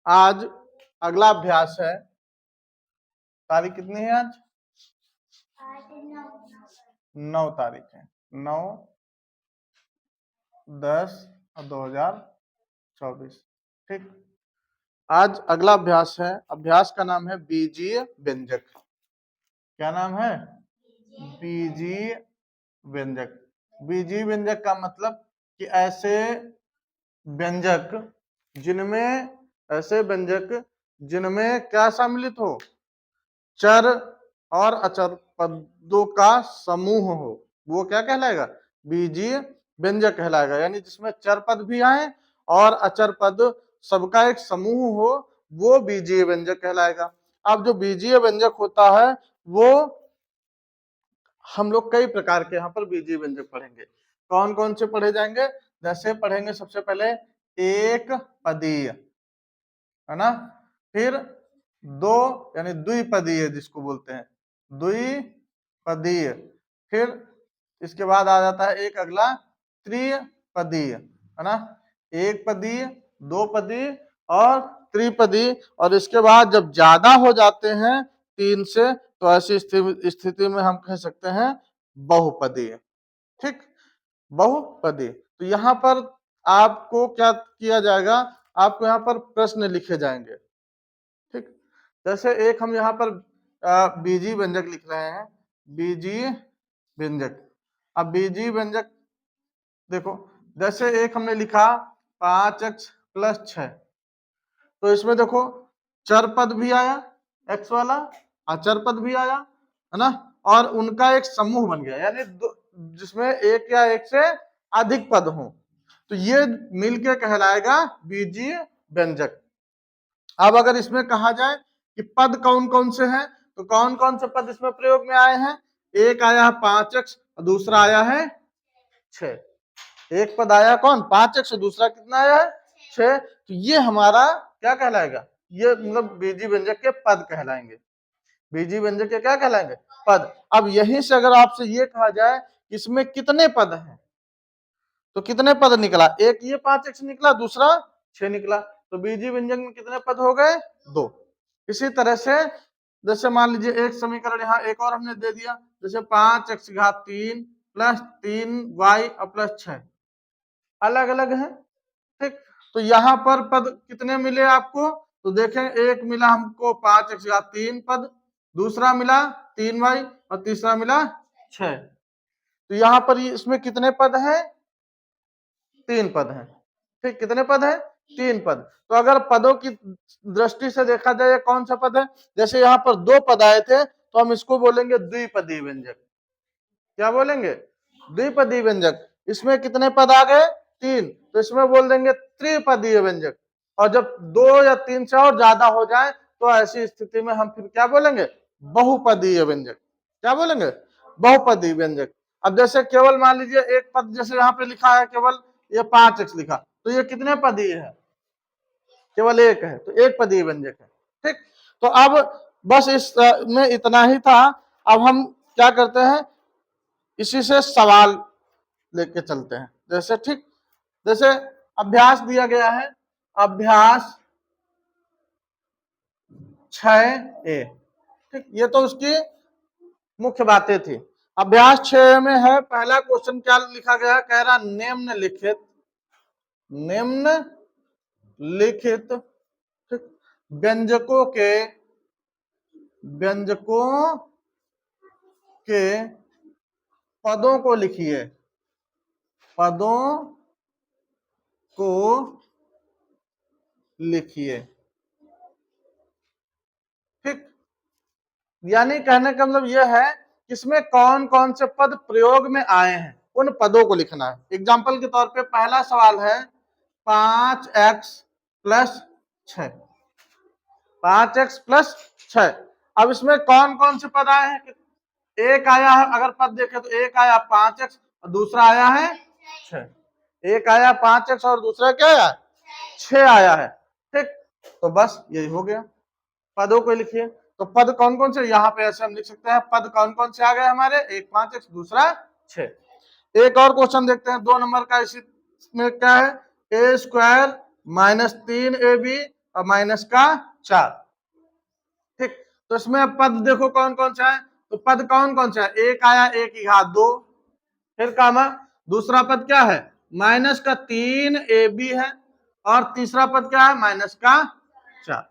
आज अगला अभ्यास है। तारीख कितनी है आज? 9 तारीख है। 9/10/2024। ठीक। आज अगला अभ्यास है। अभ्यास का नाम है बीजीय व्यंजक। क्या नाम है? बीजीय व्यंजक। बीजीय व्यंजक का मतलब कि ऐसे व्यंजक जिनमें क्या सम्मिलित हो? चर और अचर पदों का समूह हो, वो क्या कहलाएगा? बीजीय व्यंजक कहलाएगा। यानी जिसमें चर पद भी आए और अचर पद सबका एक समूह हो, वो बीजीय व्यंजक कहलाएगा। अब जो बीजीय व्यंजक होता है वो हम लोग कई प्रकार के यहाँ पर बीजीय व्यंजक पढ़ेंगे। कौन कौन से पढ़े जाएंगे? जैसे पढ़ेंगे सबसे पहले एक पदीय, है ना। फिर दो यानी द्विपदीय जिसको बोलते हैं, द्विपदीय। फिर इसके बाद आ जाता है एक अगला त्रिपदीय, है ना। एक पदीय, दो पदीय और त्रिपदीय। और इसके बाद जब ज्यादा हो जाते हैं 3 से, तो ऐसी स्थिति में हम कह सकते हैं बहुपदीय। ठीक, बहुपदीय। तो यहाँ पर आपको क्या किया जाएगा? आपको यहाँ पर प्रश्न लिखे जाएंगे। ठीक, जैसे एक हम यहाँ पर बीजीय व्यंजक लिख रहे हैं, बीजीय व्यंजक। अब बीजीय व्यंजक देखो, जैसे एक हमने लिखा 5x + 6, तो इसमें देखो चर पद भी आया x वाला, अचर पद भी आया, है ना, और उनका एक समूह बन गया, यानी जिसमें एक या एक से अधिक पद हो, तो ये मिलके कहलाएगा बीजीय व्यंजक। अब अगर इसमें कहा जाए कि पद कौन कौन से हैं, तो कौन कौन से पद इसमें प्रयोग में आए हैं? एक आया है 5x और दूसरा आया है 6। एक पद आया कौन? 5x, दूसरा कितना आया है? 6। तो ये हमारा क्या कहलाएगा? ये मतलब बीजीय व्यंजक के पद कहलाएंगे। बीजीय व्यंजक के क्या कहलाएंगे? पद। अब यहीं से अगर आपसे ये कहा जाए इसमें कितने पद हैं, तो कितने पद निकला? एक ये 5x निकला, दूसरा 6 निकला, तो बीजीय व्यंजक में कितने पद हो गए? 2। इसी तरह से जैसे मान लीजिए एक समीकरण यहाँ एक और हमने दे दिया, जैसे 5x3 + 3y + 6 अलग अलग है। ठीक, तो यहाँ पर पद कितने मिले आपको? तो देखें, एक मिला हमको 5x3 पद, दूसरा मिला 3y और तीसरा मिला 6। तो यहाँ पर इसमें कितने पद हैं? 3 पद हैं। ठीक, कितने पद हैं? 3 पद। तो अगर पदों की दृष्टि से देखा जाए कौन सा पद है? जैसे यहाँ पर 2 पद आए थे, तो हम इसको बोलेंगे द्विपदीय व्यंजक। क्या बोलेंगे? द्विपदीय व्यंजक। इसमें कितने पद आ गए? 3, तो इसमें बोल देंगे त्रिपदीय व्यंजक। और जब 2 या 3 से और ज्यादा हो जाए, तो ऐसी स्थिति में हम फिर क्या बोलेंगे? बहुपदीय व्यंजक। क्या बोलेंगे? बहुपदीय व्यंजक। अब जैसे केवल मान लीजिए एक पद, जैसे यहाँ पे लिखा है केवल ये 5x लिखा, तो ये कितने पदीय है? केवल एक है, तो एक पदीय व्यंजक है। ठीक, तो अब बस इसमें इतना ही था। अब हम क्या करते हैं, इसी से सवाल लेके चलते हैं। जैसे ठीक, जैसे अभ्यास दिया गया है, अभ्यास 6A। ठीक, ये तो उसकी मुख्य बातें थी। अभ्यास 6 में है, पहला क्वेश्चन क्या लिखा गया? कह रहा निम्नलिखित व्यंजकों के पदों को लिखिए। पदों को लिखिए। ठीक, यानी कहने का मतलब यह है कि इसमें कौन कौन से पद प्रयोग में आए हैं, उन पदों को लिखना है। एग्जाम्पल के तौर पे पहला सवाल है 5x + 6। 5x + 6। अब इसमें कौन कौन से पद आए हैं? एक आया है, अगर पद देखें तो एक आया 5x और दूसरा आया है 6। एक आया 5x और दूसरा क्या आया? 6 आया है। ठीक, तो बस यही हो गया। पदों को लिखिए। तो पद कौन कौन से? यहाँ पे ऐसे हम लिख सकते हैं, पद कौन कौन से आ गए हमारे? एक 5x, दूसरा 6। एक और क्वेश्चन देखते हैं 2 नंबर का। इसमें क्या है? a² - 3ab और माइनस का 4। ठीक, तो इसमें पद देखो कौन कौन सा है, तो पद कौन कौन सा है, एक आया 1 की घात 2, फिर कामा दूसरा पद क्या है माइनस का 3 AB है, और तीसरा पद क्या है माइनस का 4,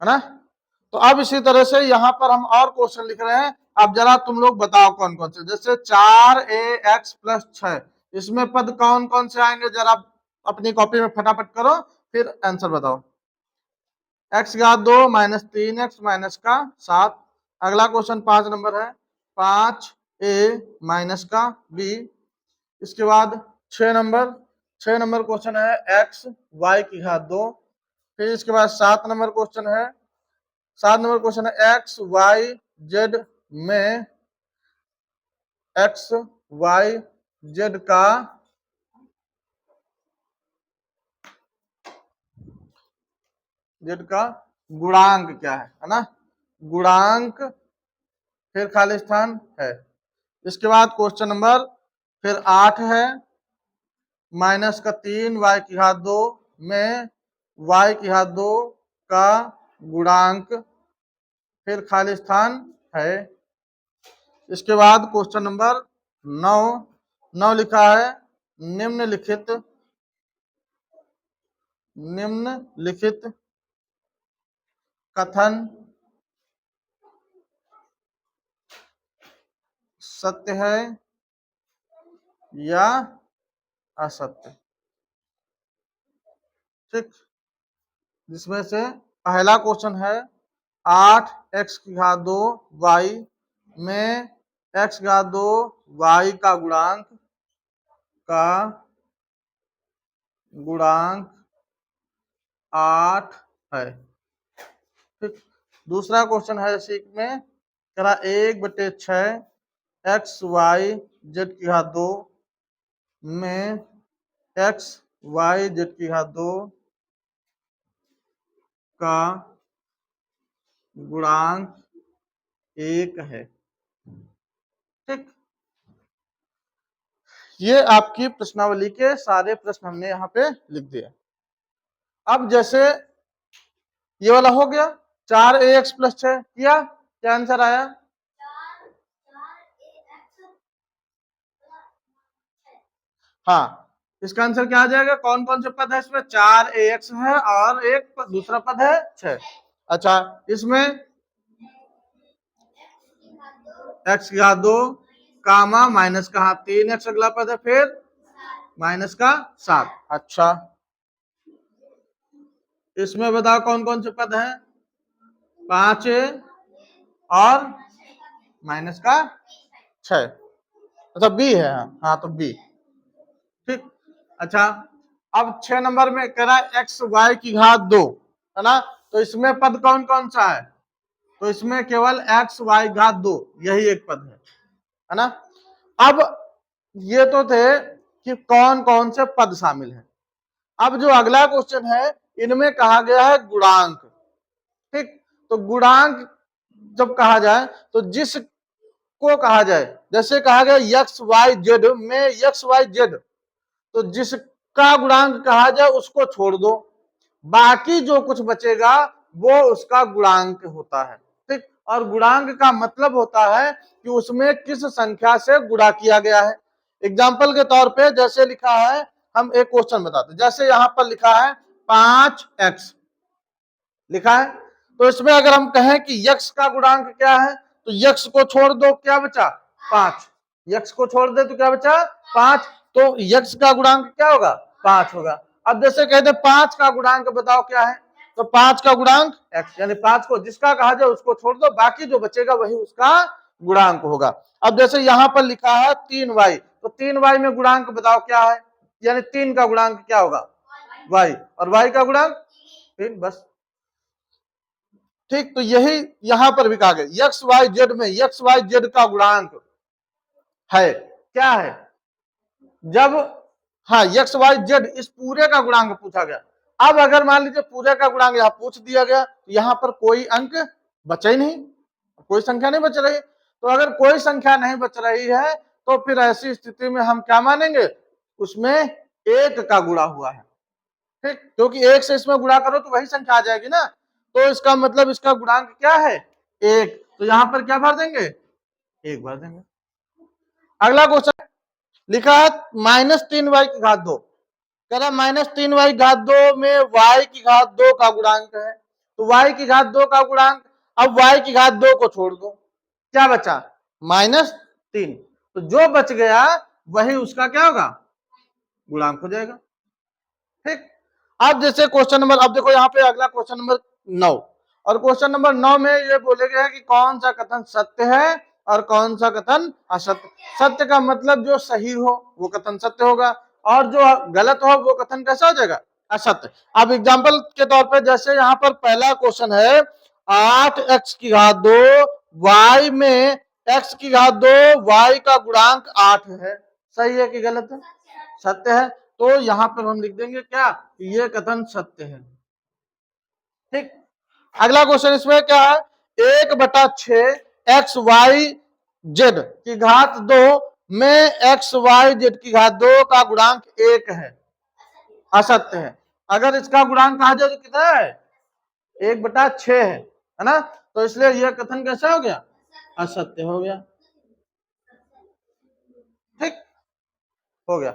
है ना। तो अब इसी तरह से यहां पर हम और क्वेश्चन लिख रहे हैं। अब जरा तुम लोग बताओ कौन कौन से, जैसे 4AX प्लस 6, इसमें पद कौन कौन से आएंगे, जरा अपनी कॉपी में फटाफट करो फिर आंसर बताओ। x घात 2 माइनस 3x माइनस का 7। अगला क्वेश्चन 5 नंबर है 5A माइनस का B। इसके बाद 6 नंबर क्वेश्चन है x y की घात 2। फिर इसके बाद 7 नंबर क्वेश्चन है x y z में x y z का गुणांक क्या है ना, गुणांक फिर खाली स्थान है। इसके बाद क्वेश्चन नंबर फिर 8 है माइनस का 3 y की घात 2 में y की घात 2 का गुणांक फिर खाली स्थान है। इसके बाद क्वेश्चन नंबर 9 लिखा है निम्नलिखित कथन सत्य है या असत्य। ठीक, जिसमें से पहला क्वेश्चन है 8x की घात 2 y में x घात 2 y का गुणांक 8 है। ठीक, दूसरा क्वेश्चन है इसी में करा 1/6 x y z की घात 2 में x y z की घात 2 का गुणांक 1 है। ठीक, ये आपकी प्रश्नावली के सारे प्रश्न हमने यहाँ पे लिख दिए। अब जैसे ये वाला हो गया 4AX प्लस 6 किया, क्या आंसर आया, हाँ इसका आंसर क्या आ जाएगा, कौन कौन से पद है इसमें, 4AX है और एक दूसरा पद है 6। अच्छा, इसमें x की घात 2 कामा माइनस का 3x अगला पद है, फिर माइनस का 7। अच्छा, इसमें बताओ कौन कौन से पद हैं, 5A और माइनस का 6। अच्छा B है, हाँ तो B। ठीक, अच्छा अब 6 नंबर में कह रहा है x y की घात 2, है ना, तो इसमें पद कौन कौन सा है, तो इसमें केवल x y घात 2 यही एक पद है ना। अब ये तो थे कि कौन कौन से पद शामिल हैं। अब जो अगला क्वेश्चन है इनमें कहा गया है गुणांक। ठीक, तो गुणांक जब कहा जाए तो जिस को कहा जाए, जैसे कहा गया x y z में x y z, तो जिसका गुणांक कहा जाए उसको छोड़ दो, बाकी जो कुछ बचेगा वो उसका गुणांक होता है। ठीक, और गुणांक का मतलब होता है कि उसमें किस संख्या से गुणा किया गया है। एग्जाम्पल के तौर पे जैसे लिखा है, हम एक क्वेश्चन बताते हैं, जैसे यहां पर लिखा है 5x लिखा है, तो इसमें अगर हम कहें कि x का गुणांक क्या है, तो x को छोड़ दो, क्या बचा 5, x को छोड़ दे तो क्या बचा 5, तो x का गुणांक क्या होगा 5 होगा। अब जैसे कहते 5 का गुणांक बताओ क्या है, तो 5 का गुणांक x, यानी 5 को जिसका कहा जाए उसको छोड़ दो, बाकी जो बचेगा वही उसका गुणांक होगा। अब जैसे यहां पर लिखा है 3y, तो 3y में गुणांक बताओ क्या है, यानी 3 का गुणांक क्या होगा y, और y का गुणांक 3, बस। ठीक, तो यही यहां पर भी कहा गया एक्स वाई जेड में एक्स वाई जेड का गुणांक है, क्या है, जब हाँ एक्स वाई जेड इस पूरे का गुणांक पूछा गया। अब अगर मान लीजिए पूरे का गुणांक यहां पूछ दिया गया, तो यहां पर कोई अंक बचा ही नहीं, कोई संख्या नहीं बच रही। तो अगर कोई संख्या नहीं बच रही है तो फिर ऐसी स्थिति में हम क्या मानेंगे, उसमें एक का गुणा हुआ है। ठीक, क्योंकि एक से इसमें गुणा करो तो वही संख्या आ जाएगी ना, तो इसका मतलब इसका गुणांक क्या है, एक, तो यहां पर क्या भर देंगे, एक भर देंगे। अगला क्वेश्चन लिखा है -3y की घात 2, कह रहा -3y घात 2 में y की घात 2 का गुणांक है, तो y की घात 2 का गुणांक, अब y की घात 2 को छोड़ दो, क्या बचा, -3, तो जो बच गया वही उसका क्या होगा, गुणांक हो जाएगा। ठीक, अब जैसे क्वेश्चन नंबर, अब देखो यहाँ पे अगला क्वेश्चन नंबर 9, और क्वेश्चन नंबर 9 में ये बोले गए हैं कि कौन सा कथन सत्य है और कौन सा कथन असत्य। सत्य का मतलब जो सही हो वो कथन सत्य होगा, और जो गलत हो वो कथन कैसा हो जाएगा, असत्य। अब एग्जांपल के तौर पे जैसे यहाँ पर पहला क्वेश्चन है 8x की घात 2 y में x की घात 2 y का गुणांक 8 है, सही है कि गलत है, सत्य है, तो यहां पर हम लिख देंगे क्या, ये कथन सत्य है। ठीक, अगला क्वेश्चन इसमें क्या है, 1/6 एक्स वाई जेड की घात 2 में एक्स वाई जेड की घात 2 का गुणांक 1 है, असत्य है। अगर इसका गुणांक कहा जाए तो कितना है, 1/6 है ना, तो इसलिए यह कथन कैसा हो गया, असत्य हो गया। ठीक, हो गया।